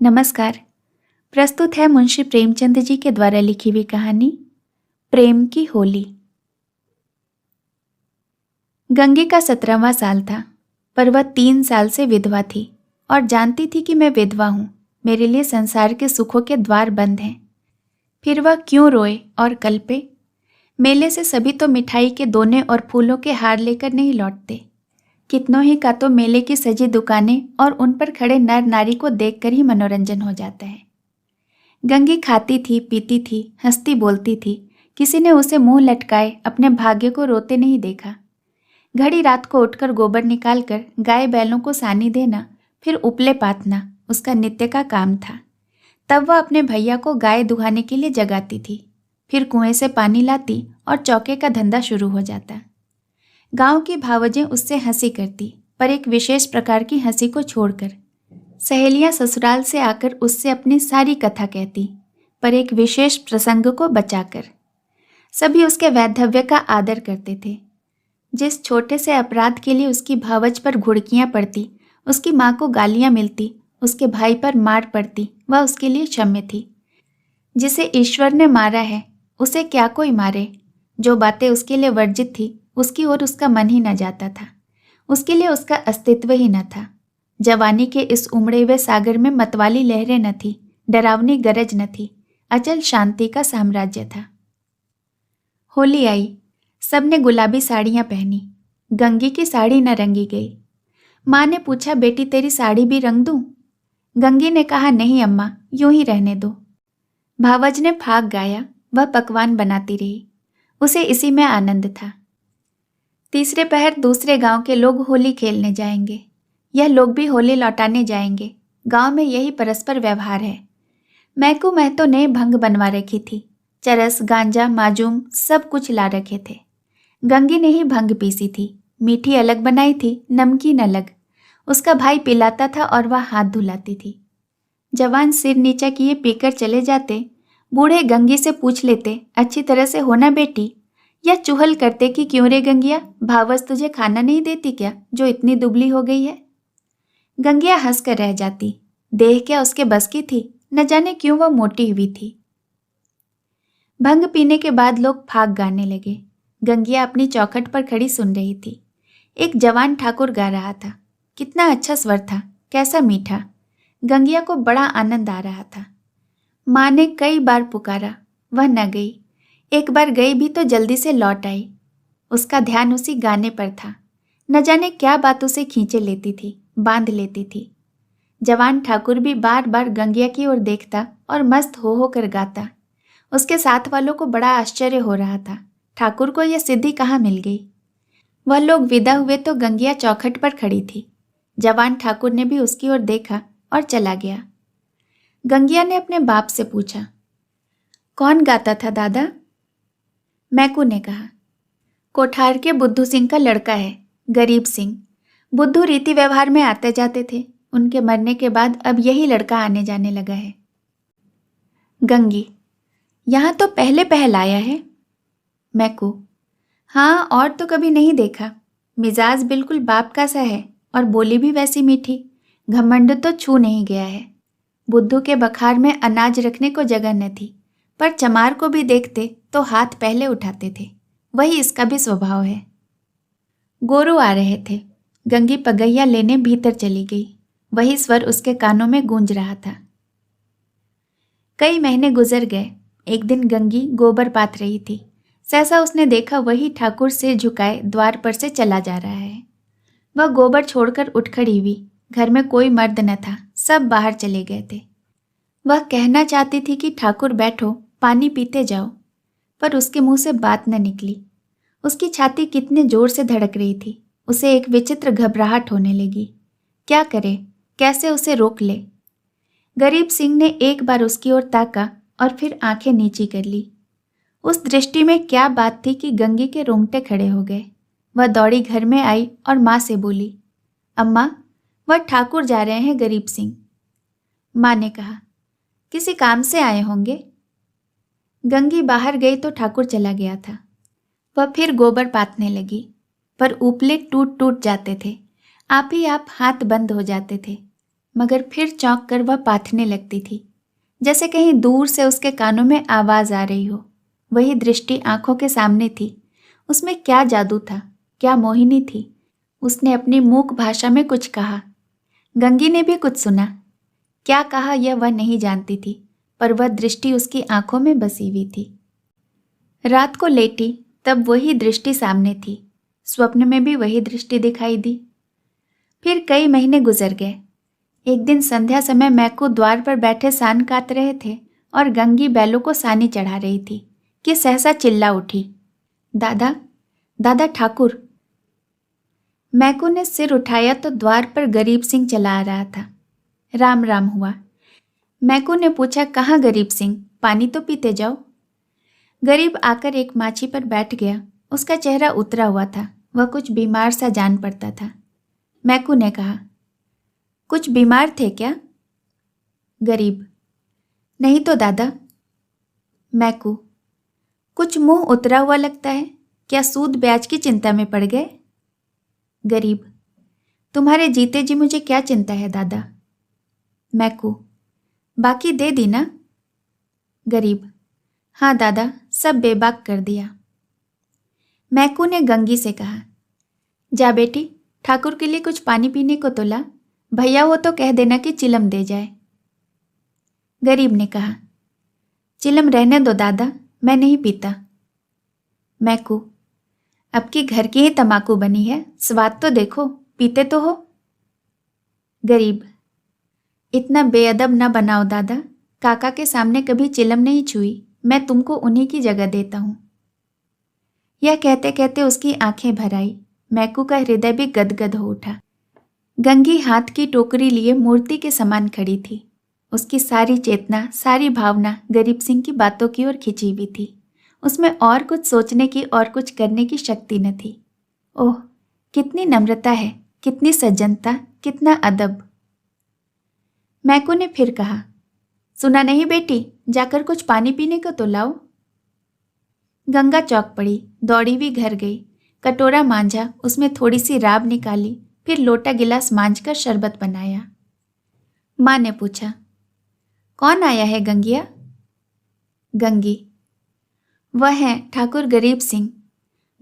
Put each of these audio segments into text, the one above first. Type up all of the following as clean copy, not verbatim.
नमस्कार। प्रस्तुत है मुंशी प्रेमचंद जी के द्वारा लिखी हुई कहानी प्रेम की होली। गंगी का 17वां साल था, पर वह 3 साल से विधवा थी और जानती थी कि मैं विधवा हूँ। मेरे लिए संसार के सुखों के द्वार बंद हैं। फिर वह क्यों रोए और कल्पे? मेले से सभी तो मिठाई के दोने और फूलों के हार लेकर नहीं लौटते। कितनों ही का तो मेले की सजी दुकानें और उन पर खड़े नर नारी को देखकर ही मनोरंजन हो जाता है। गंगी खाती थी, पीती थी, हंसती बोलती थी। किसी ने उसे मुंह लटकाए अपने भाग्य को रोते नहीं देखा। घड़ी रात को उठकर गोबर निकालकर गाय बैलों को सानी देना, फिर उपले पातना उसका नित्य का काम था। तब वह अपने भैया को गाय दुहाने के लिए जगाती थी, फिर कुएं से पानी लाती और चौके का धंधा शुरू हो जाता। गांव की भावजें उससे हंसी करती, पर एक विशेष प्रकार की हंसी को छोड़कर। सहेलियां ससुराल से आकर उससे अपनी सारी कथा कहती, पर एक विशेष प्रसंग को बचाकर। सभी उसके वैधव्य का आदर करते थे। जिस छोटे से अपराध के लिए उसकी भावज पर घुड़कियां पड़ती, उसकी माँ को गालियां मिलती, उसके भाई पर मार पड़ती, वह उसके लिए क्षम्य थी। जिसे ईश्वर ने मारा है उसे क्या कोई मारे। जो बातें उसके लिए वर्जित थी उसकी ओर उसका मन ही न जाता था। उसके लिए उसका अस्तित्व ही न था। जवानी के इस उमड़े हुए सागर में मतवाली लहरें न थी, डरावनी गरज न थी, अचल शांति का साम्राज्य था। होली आई, सबने गुलाबी साड़ियां पहनी। गंगी की साड़ी न रंगी गई। माँ ने पूछा, बेटी तेरी साड़ी भी रंग दूं? गंगी ने कहा, नहीं अम्मा, यूं ही रहने दो। भावज ने फाग गाया, वह पकवान बनाती रही। उसे इसी में आनंद था। तीसरे पहर दूसरे गांव के लोग होली खेलने जाएंगे, यह लोग भी होली लौटाने जाएंगे। गांव में यही परस्पर व्यवहार है। मैकू महतो ने भंग बनवा रखी थी, चरस, गांजा, माजूम सब कुछ ला रखे थे। गंगी ने ही भंग पीसी थी, मीठी अलग बनाई थी, नमकीन अलग। उसका भाई पिलाता था और वह हाथ धुलाती थी। जवान सिर नीचा किए पीकर चले जाते। बूढ़े गंगी से पूछ लेते, अच्छी तरह से होना बेटी? या चुहल करते कि क्यों रे गंगिया, भावस तुझे खाना नहीं देती क्या, जो इतनी दुबली हो गई है? गंगिया हंस कर रह जाती। देह क्या उसके बस की थी, न जाने क्यों वह मोटी हुई थी। भंग पीने के बाद लोग फाग गाने लगे। गंगिया अपनी चौखट पर खड़ी सुन रही थी। एक जवान ठाकुर गा रहा था। कितना अच्छा स्वर था, कैसा मीठा। गंगिया को बड़ा आनंद आ रहा था। माँ ने कई बार पुकारा, वह न गई। एक बार गई भी तो जल्दी से लौट आई। उसका ध्यान उसी गाने पर था। न जाने क्या बात उसे खींचे लेती थी, बांध लेती थी। जवान ठाकुर भी बार बार गंगिया की ओर देखता और मस्त हो कर गाता। उसके साथ वालों को बड़ा आश्चर्य हो रहा था, ठाकुर को यह सिद्धि कहाँ मिल गई। वह लोग विदा हुए तो गंगिया चौखट पर खड़ी थी। जवान ठाकुर ने भी उसकी ओर देखा और चला गया। गंगिया ने अपने बाप से पूछा, कौन गाता था दादा? मैकू ने कहा, कोठार के बुद्धू सिंह का लड़का है, गरीब सिंह। बुद्धू रीति व्यवहार में आते जाते थे, उनके मरने के बाद अब यही लड़का आने जाने लगा है। गंगी, यहाँ तो पहले पहल आया है। मैकू, हाँ, और तो कभी नहीं देखा। मिजाज बिल्कुल बाप का सा है और बोली भी वैसी मीठी। घमंड तो छू नहीं गया है। बुद्धू के बखार में अनाज रखने को जगह न थी, पर चमार को भी देखते तो हाथ पहले उठाते थे। वही इसका भी स्वभाव है। गोरू आ रहे थे। गंगी पगैया लेने भीतर चली गई। वही स्वर उसके कानों में गूंज रहा था। कई महीने गुजर गए। एक दिन गंगी गोबर पाथ रही थी। सहसा उसने देखा वही ठाकुर सिर झुकाए द्वार पर से चला जा रहा है। वह गोबर छोड़कर उठ खड़ी हुई। घर में कोई मर्द न था, सब बाहर चले गए थे। वह कहना चाहती थी कि ठाकुर बैठो, पानी पीते जाओ, पर उसके मुंह से बात न निकली। उसकी छाती कितने जोर से धड़क रही थी। उसे एक विचित्र घबराहट होने लगी। क्या करे, कैसे उसे रोक ले? गरीब सिंह ने एक बार उसकी ओर ताका और फिर आंखें नीची कर ली। उस दृष्टि में क्या बात थी कि गंगी के रोंगटे खड़े हो गए। वह दौड़ी घर में आई और माँ से बोली, अम्मा, वह ठाकुर जा रहे हैं गरीब सिंह। माँ ने कहा, किसी काम से आए होंगे। गंगी बाहर गई तो ठाकुर चला गया था। वह फिर गोबर पाथने लगी, पर उपले टूट टूट जाते थे, आप ही आप हाथ बंद हो जाते थे। मगर फिर चौंक कर वह पाथने लगती थी, जैसे कहीं दूर से उसके कानों में आवाज आ रही हो। वही दृष्टि आंखों के सामने थी। उसमें क्या जादू था, क्या मोहिनी थी। उसने अपनी मूक भाषा में कुछ कहा। गंगी ने भी कुछ सुना। क्या कहा यह वह नहीं जानती थी, पर वह दृष्टि उसकी आंखों में बसी हुई थी। रात को लेटी तब वही दृष्टि सामने थी। स्वप्न में भी वही दृष्टि दिखाई दी। फिर कई महीने गुजर गए। एक दिन संध्या समय मैकू द्वार पर बैठे सान काट रहे थे और गंगी बैलों को सानी चढ़ा रही थी कि सहसा चिल्ला उठी, दादा, दादा ठाकुर। मैकू ने सिर उठाया तो द्वार पर गरीब सिंह चला आ रहा था। राम राम हुआ। मैकू ने पूछा, कहाँ गरीब सिंह, पानी तो पीते जाओ। गरीब आकर एक माची पर बैठ गया। उसका चेहरा उतरा हुआ था। वह कुछ बीमार सा जान पड़ता था। मैकू ने कहा, कुछ बीमार थे क्या? गरीब, नहीं तो दादा। मैकू, कुछ मुंह उतरा हुआ लगता है, क्या सूद ब्याज की चिंता में पड़ गए? गरीब, तुम्हारे जीते जी मुझे क्या चिंता है दादा। मैकू, बाकी दे दी ना? गरीब, हाँ दादा, सब बेबाक कर दिया। मैकू ने गंगी से कहा, जा बेटी, ठाकुर के लिए कुछ पानी पीने को तो ला। भैया हो तो कह देना कि चिलम दे जाए। गरीब ने कहा, चिलम रहने दो दादा, मैं नहीं पीता। मैकू, अब की घर की ही तमाकू बनी है, स्वाद तो देखो, पीते तो हो। गरीब, इतना बेअदब न बनाओ दादा, काका के सामने कभी चिलम नहीं छुई, मैं तुमको उन्हीं की जगह देता हूं। यह कहते कहते उसकी आंखें भर आई। मैकू का हृदय भी गदगद हो उठा। गंगी हाथ की टोकरी लिए मूर्ति के समान खड़ी थी। उसकी सारी चेतना, सारी भावना गरीब सिंह की बातों की ओर खिंची हुई थी। उसमें और कुछ सोचने की और कुछ करने की शक्ति न थी। ओह, कितनी नम्रता है, कितनी सज्जनता, कितना अदब। मैकू ने फिर कहा, सुना नहीं बेटी, जाकर कुछ पानी पीने को तो लाओ। गंगा चौंक पड़ी, दौड़ी हुई घर गई। कटोरा मांझा, उसमें थोड़ी सी राब निकाली, फिर लोटा गिलास मांझकर शरबत बनाया। माँ ने पूछा, कौन आया है गंगिया? गंगी, वह है ठाकुर गरीब सिंह।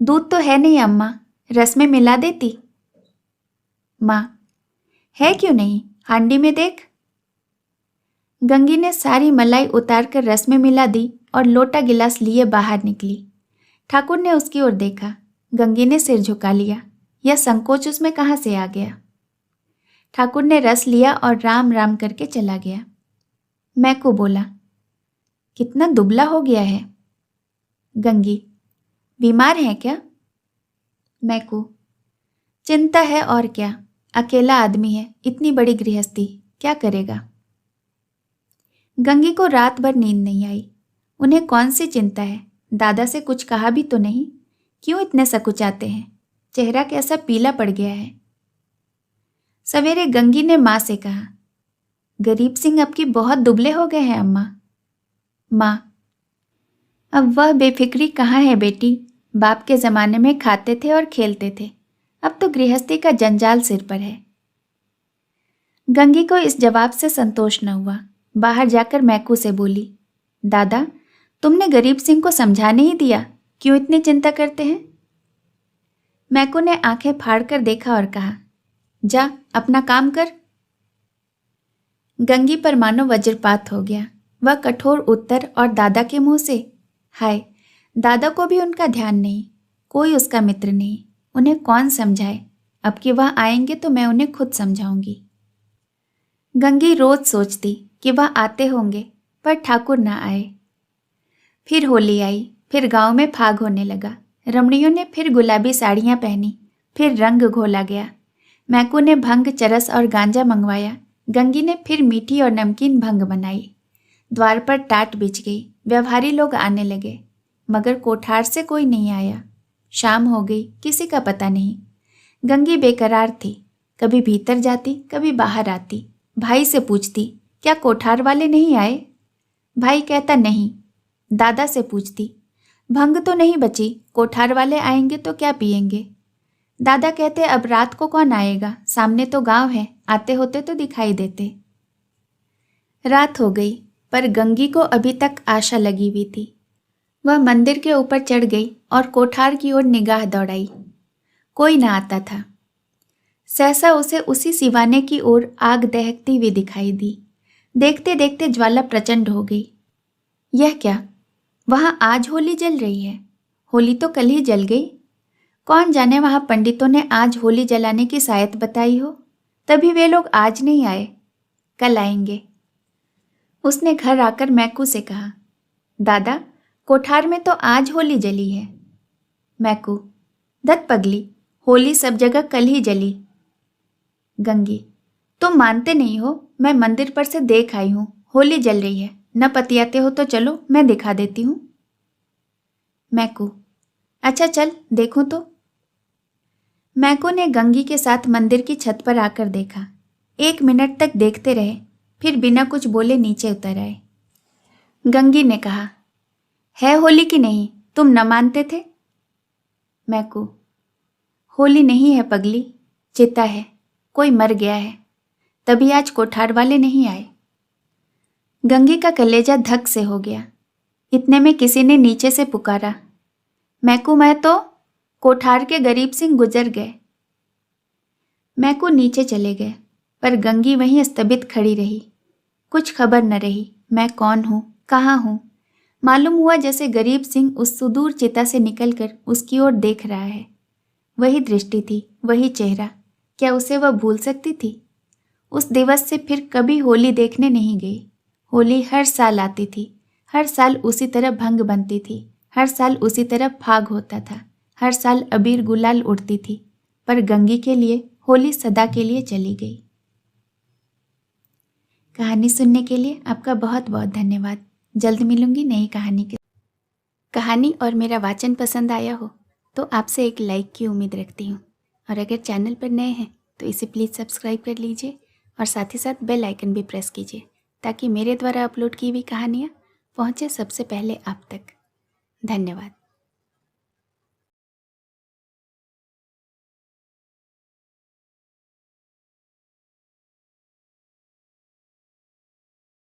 दूध तो है नहीं अम्मा, रस में मिला देती। माँ, है क्यों नहीं, हांडी में देख। गंगी ने सारी मलाई उतार कर रस में मिला दी और लोटा गिलास लिए बाहर निकली। ठाकुर ने उसकी ओर देखा। गंगी ने सिर झुका लिया। यह संकोच उसमें कहाँ से आ गया? ठाकुर ने रस लिया और राम राम करके चला गया। मैकू बोला, कितना दुबला हो गया है। गंगी, बीमार है क्या? मैकू, चिंता है और क्या, अकेला आदमी है, इतनी बड़ी गृहस्थी, क्या करेगा। गंगी को रात भर नींद नहीं आई। उन्हें कौन सी चिंता है, दादा से कुछ कहा भी तो नहीं, क्यों इतने सकुचाते हैं, चेहरा कैसा पीला पड़ गया है। सवेरे गंगी ने माँ से कहा, गरीब सिंह अब की बहुत दुबले हो गए हैं अम्मा। माँ, अब वह बेफिक्री कहाँ है बेटी, बाप के ज़माने में खाते थे और खेलते थे, अब तो गृहस्थी का जंजाल सिर पर है। गंगी को इस जवाब से संतोष न हुआ। बाहर जाकर मैकू से बोली, दादा, तुमने गरीब सिंह को समझा नहीं दिया, क्यों इतनी चिंता करते हैं? मैकू ने आंखें फाड़कर देखा और कहा, जा अपना काम कर। गंगी पर मानो वज्रपात हो गया। वह कठोर उत्तर और दादा के मुंह से, हाय, दादा को भी उनका ध्यान नहीं, कोई उसका मित्र नहीं, उन्हें कौन समझाए। अब कि वह आएंगे तो मैं उन्हें खुद समझाऊंगी। गंगी रोज सोचती कि वह आते होंगे, पर ठाकुर ना आए। फिर होली आई, फिर गांव में फाग होने लगा। रमणियों ने फिर गुलाबी साड़ियां पहनी, फिर रंग घोला गया। मैकू ने भंग, चरस और गांजा मंगवाया। गंगी ने फिर मीठी और नमकीन भंग बनाई। द्वार पर टाट बिछ गई। व्यवहारी लोग आने लगे, मगर कोठार से कोई नहीं आया। शाम हो गई, किसी का पता नहीं। गंगी बेकरार थी, कभी भीतर जाती, कभी बाहर आती। भाई से पूछती, क्या कोठार वाले नहीं आए? भाई कहता नहीं। दादा से पूछती, भंग तो नहीं बची, कोठार वाले आएंगे तो क्या पिएंगे? दादा कहते, अब रात को कौन आएगा, सामने तो गांव है, आते होते तो दिखाई देते। रात हो गई, पर गंगी को अभी तक आशा लगी हुई थी। वह मंदिर के ऊपर चढ़ गई और कोठार की ओर निगाह दौड़ाई। कोई न आता था। सहसा उसे उसी सिवाने की ओर आग दहकती हुई दिखाई दी। देखते देखते ज्वाला प्रचंड हो गई। यह क्या? वहां आज होली जल रही है। होली तो कल ही जल गई। कौन जाने वहां पंडितों ने आज होली जलाने की सायत बताई हो, तभी वे लोग आज नहीं आए, कल आएंगे। उसने घर आकर मैकू से कहा, दादा, कोठार में तो आज होली जली है। मैकू, दत पगली, होली सब जगह कल ही जली। गंगी, तुम मानते नहीं हो, मैं मंदिर पर से देख आई हूं, होली जल रही है। न पतियाते हो तो चलो, मैं दिखा देती हूं। मैकू, अच्छा चल देखूं तो। मैकू ने गंगी के साथ मंदिर की छत पर आकर देखा। 1 मिनट तक देखते रहे, फिर बिना कुछ बोले नीचे उतर आए। गंगी ने कहा, है होली की नहीं, तुम न मानते थे। मैकू, होली नहीं है पगली, चिता है, कोई मर गया है, तभी आज कोठार वाले नहीं आए। गंगी का कलेजा धक से हो गया। इतने में किसी ने नीचे से पुकारा, मैकू, मैं तो, कोठार के गरीब सिंह गुजर गए। मैकू नीचे चले गए, पर गंगी वहीं स्तबित खड़ी रही। कुछ खबर न रही, मैं कौन हूँ, कहाँ हूँ। मालूम हुआ जैसे गरीब सिंह उस सुदूर चिता से निकलकर उसकी ओर देख रहा है। वही दृष्टि थी, वही चेहरा। क्या उसे वह भूल सकती थी? उस दिवस से फिर कभी होली देखने नहीं गई। होली हर साल आती थी, हर साल उसी तरह भंग बनती थी, हर साल उसी तरह फाग होता था, हर साल अबीर गुलाल उड़ती थी, पर गंगी के लिए होली सदा के लिए चली गई। कहानी सुनने के लिए आपका बहुत बहुत धन्यवाद। जल्द मिलूंगी नई कहानी के। कहानी और मेरा वाचन पसंद आया हो तो आपसे एक लाइक की उम्मीद रखती हूँ, और अगर चैनल पर नए हैं तो इसे प्लीज़ सब्सक्राइब कर लीजिए और साथ ही साथ बेल आइकन भी प्रेस कीजिए, ताकि मेरे द्वारा अपलोड की हुई कहानियाँ पहुँचे सबसे पहले आप तक। धन्यवाद।